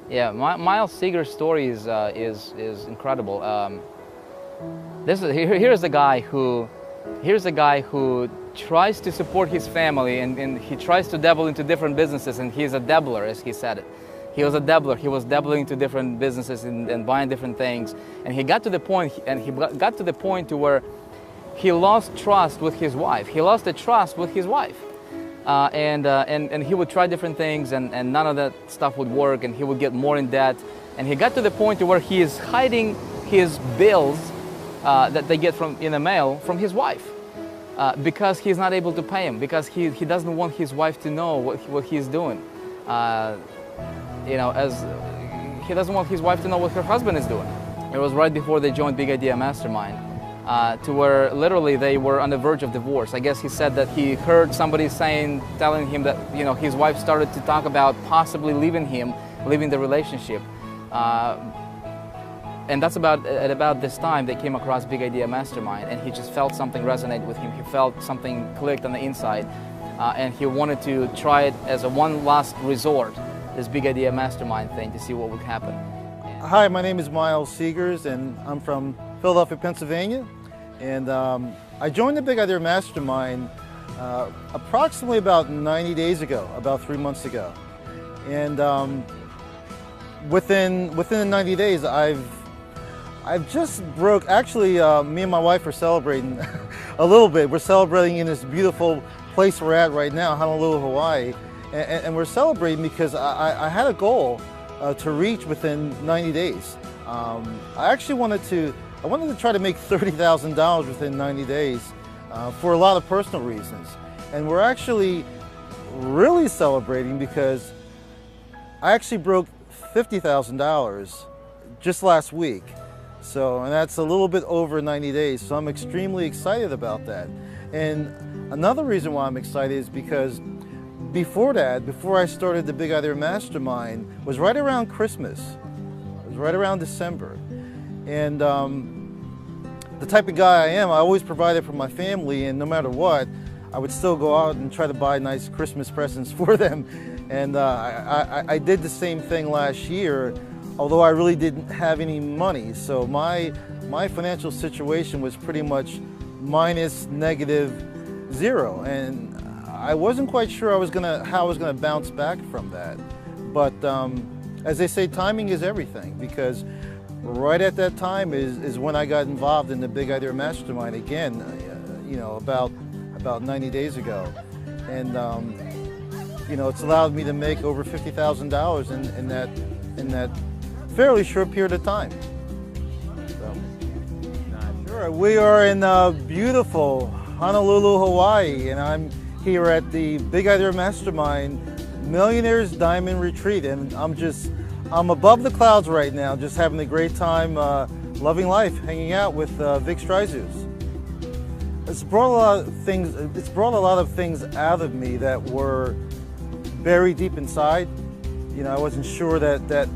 Yeah, Miles Seeger's story is incredible. Here's a guy who tries to support his family, and he tries to dabble into different businesses, and he's a dabbler, as he said it. He was a dabbler. He was dabbling into different businesses and buying different things, and he got to the point to where he lost trust with his wife. He lost the trust with his wife. And he would try different things, and none of that stuff would work, and he would get more in debt. And he got to the point to where he is hiding his bills that they get in the mail from his wife, because he's not able to pay him, because he doesn't want his wife to know what he's doing. As he doesn't want his wife to know what her husband is doing. It was right before they joined Big Idea Mastermind. To where literally they were on the verge of divorce. I guess he said that he heard somebody telling him that his wife started to talk about possibly leaving the relationship, and that's at about this time they came across Big Idea Mastermind, and he just felt something resonate with him. He felt something clicked on the inside, and he wanted to try it as a one last resort, this Big Idea Mastermind thing, to see what would happen. Hi, my name is Miles Seegers, and I'm from Philadelphia, Pennsylvania, and I joined the Big Idea Mastermind approximately about 90 days ago, about 3 months ago. And within the 90 days, I've just broke. Actually, me and my wife are celebrating a little bit. We're celebrating in this beautiful place we're at right now, Honolulu, Hawaii, and we're celebrating because I had a goal to reach within 90 days. I actually wanted to try to make $30,000 within 90 days for a lot of personal reasons. And we're actually really celebrating because I actually broke $50,000 just last week. And that's a little bit over 90 days. So I'm extremely excited about that. And another reason why I'm excited is because before I started the Big Idea Mastermind, was right around Christmas. It was right around December. And the type of guy I am, I always provided for my family, and no matter what, I would still go out and try to buy nice Christmas presents for them. And I did the same thing last year, although I really didn't have any money. So my financial situation was pretty much minus -0. And I wasn't quite sure how I was gonna bounce back from that. But as they say, timing is everything, because right at that time is when I got involved in the Big Idea Mastermind again, about 90 days ago. And it's allowed me to make over $50,000 in that fairly short period of time. Sure, we are in beautiful Honolulu, Hawaii, and I'm here at the Big Idea Mastermind Millionaires Diamond Retreat, and I'm above the clouds right now, just having a great time, loving life, hanging out with Vic Stryzus. It's brought a lot of things. It's brought a lot of things out of me that were buried deep inside. I wasn't sure that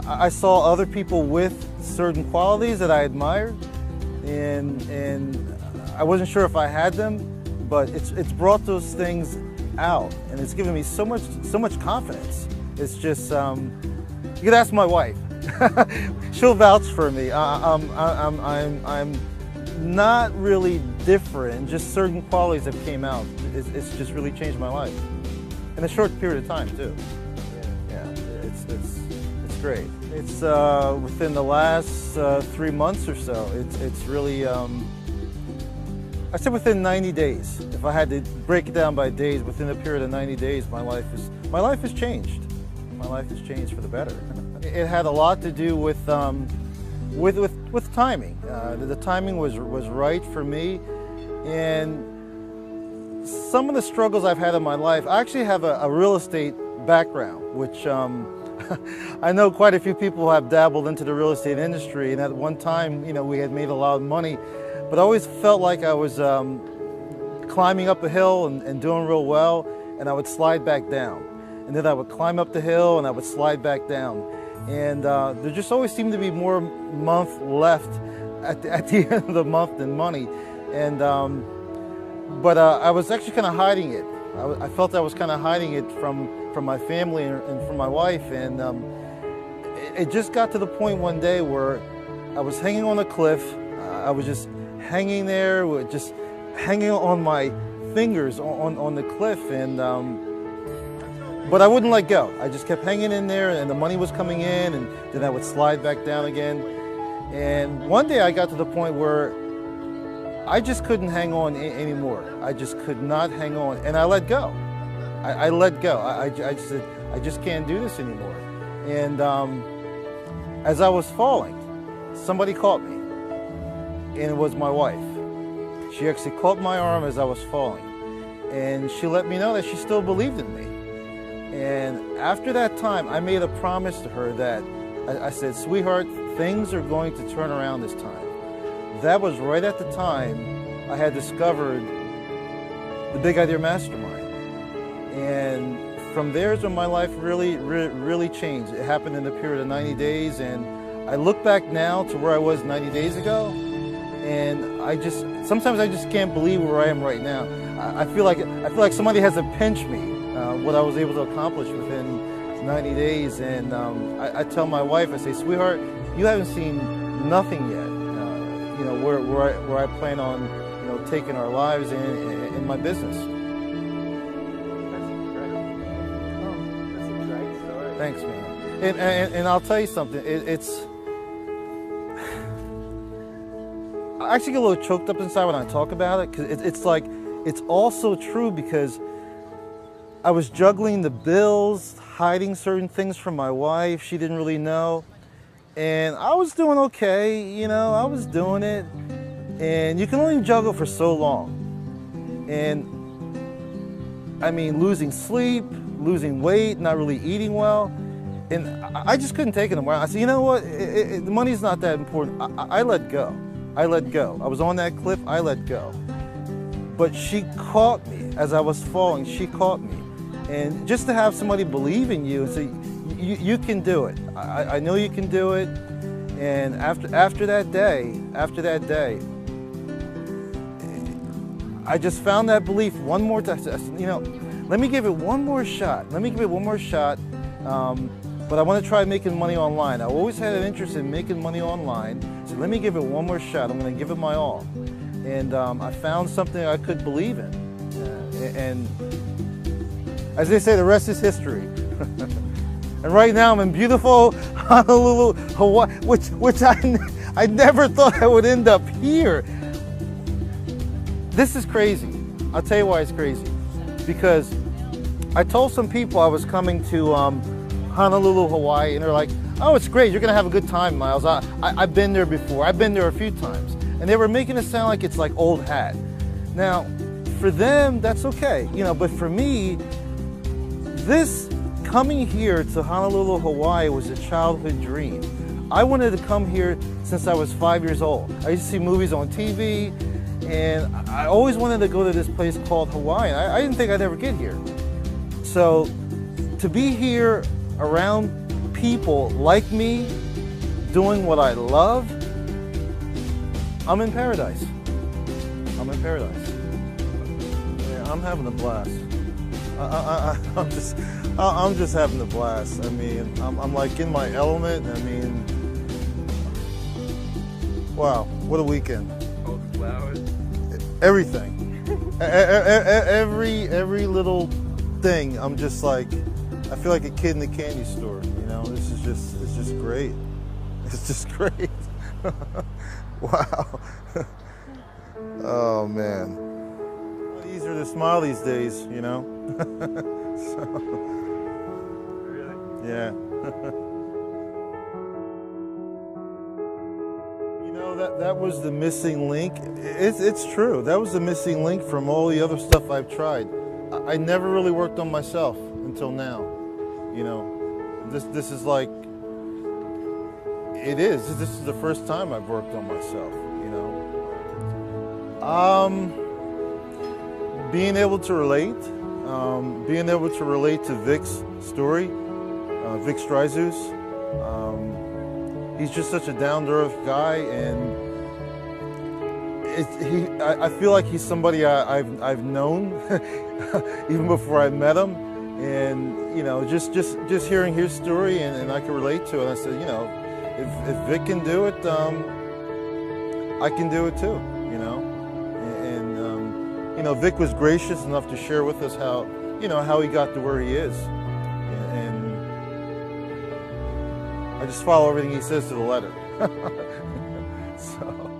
I saw other people with certain qualities that I admired, and I wasn't sure if I had them. But it's brought those things out, and it's given me so much confidence. It's just you could ask my wife; she'll vouch for me. I'm not really different. Just certain qualities that came out. It's just really changed my life in a short period of time too. Yeah, it's great. It's within the last 3 months or so. It's really. I said within 90 days. If I had to break it down by days, within a period of 90 days, my life has changed. My life has changed for the better. It had a lot to do with timing. The timing was right for me, and some of the struggles I've had in my life. I actually have a real estate background, which I know quite a few people have dabbled into the real estate industry, and at one time, we had made a lot of money. But I always felt like I was climbing up a hill and doing real well, and I would slide back down. And then I would climb up the hill and I would slide back down. And there just always seemed to be more month left at the end of the month than money. And but I was actually kind of hiding it. I felt I was kind of hiding it from my family and from my wife. And it just got to the point one day where I was hanging on a cliff. I was just hanging there, just hanging on my fingers on the cliff, and but I wouldn't let go. I just kept hanging in there, and the money was coming in, and then I would slide back down again. And one day I got to the point where I just couldn't hang on anymore. I just could not hang on, and I let go. I let go. I just said, I just can't do this anymore. And as I was falling, somebody caught me, and it was my wife. She actually caught my arm as I was falling, and she let me know that she still believed in me. And after that time, I made a promise to her that I said, sweetheart, things are going to turn around this time. That was right at the time I had discovered the Big Idea Mastermind. And from there is when my life really changed. It happened in a period of 90 days, and I look back now to where I was 90 days ago, and sometimes I just can't believe where I am right now. I feel like somebody has to pinch me, what I was able to accomplish within 90 days. And I tell my wife, I say, sweetheart, you haven't seen nothing yet. You know, where I plan on, you know, taking our lives in my business. Thanks, man. And I'll tell you something. I actually get a little choked up inside when I talk about it, because it's like, it's all so true, because I was juggling the bills, hiding certain things from my wife. She didn't really know. And I was doing okay, you know, I was doing it. And you can only juggle for so long. And I mean, losing sleep, losing weight, not really eating well. And I just couldn't take it anymore. I said, you know what, the money's not that important. I let go. I let go. I was on that cliff, I let go. But she caught me as I was falling, she caught me. And just to have somebody believe in you and say, you can do it. I know you can do it. And after that day, I just found that belief one more time. You know, let me give it one more shot. Let me give it one more shot. But I want to try making money online. I always had an interest in making money online. So let me give it one more shot. I'm going to give it my all. And I found something I could believe in. And as they say, the rest is history. And right now I'm in beautiful Honolulu, Hawaii, which I never thought I would end up here. This is crazy. I'll tell you why it's crazy. Because I told some people I was coming to Honolulu, Hawaii, and they're like, oh, it's great, you're gonna have a good time, Miles. I've been there before, I've been there a few times. And they were making it sound like it's like old hat. Now, for them, that's okay, you know, but for me, this coming here to Honolulu, Hawaii was a childhood dream. I wanted to come here since I was 5 years old. I used to see movies on TV, and I always wanted to go to this place called Hawaii. I didn't think I'd ever get here. So to be here around people like me, doing what I love, I'm in paradise. I'm in paradise. Yeah, I'm having a blast. I'm just having a blast. I mean, I'm like in my element. I mean, wow, what a weekend. All the flowers. Everything. every little thing. I'm just like, I feel like a kid in the candy store. You know, it's just great. It's just great. Wow. Oh man. It's easier to smile these days, you know. So, Really? yeah. You know, that was the missing link. It's true. That was the missing link from all the other stuff I've tried. I never really worked on myself until now. You know, this is like, it is. This is the first time I've worked on myself, you know. Being able to relate to Vic's story, Vic Stryzus. He's just such a down-to-earth guy, and I feel like he's somebody I've known even before I met him. And you know, just hearing his story, and I can relate to it. And I said, you know, if Vic can do it, I can do it too. You know, and you know, Vic was gracious enough to share with us how, you know, how he got to where he is, and I just follow everything he says to the letter. So.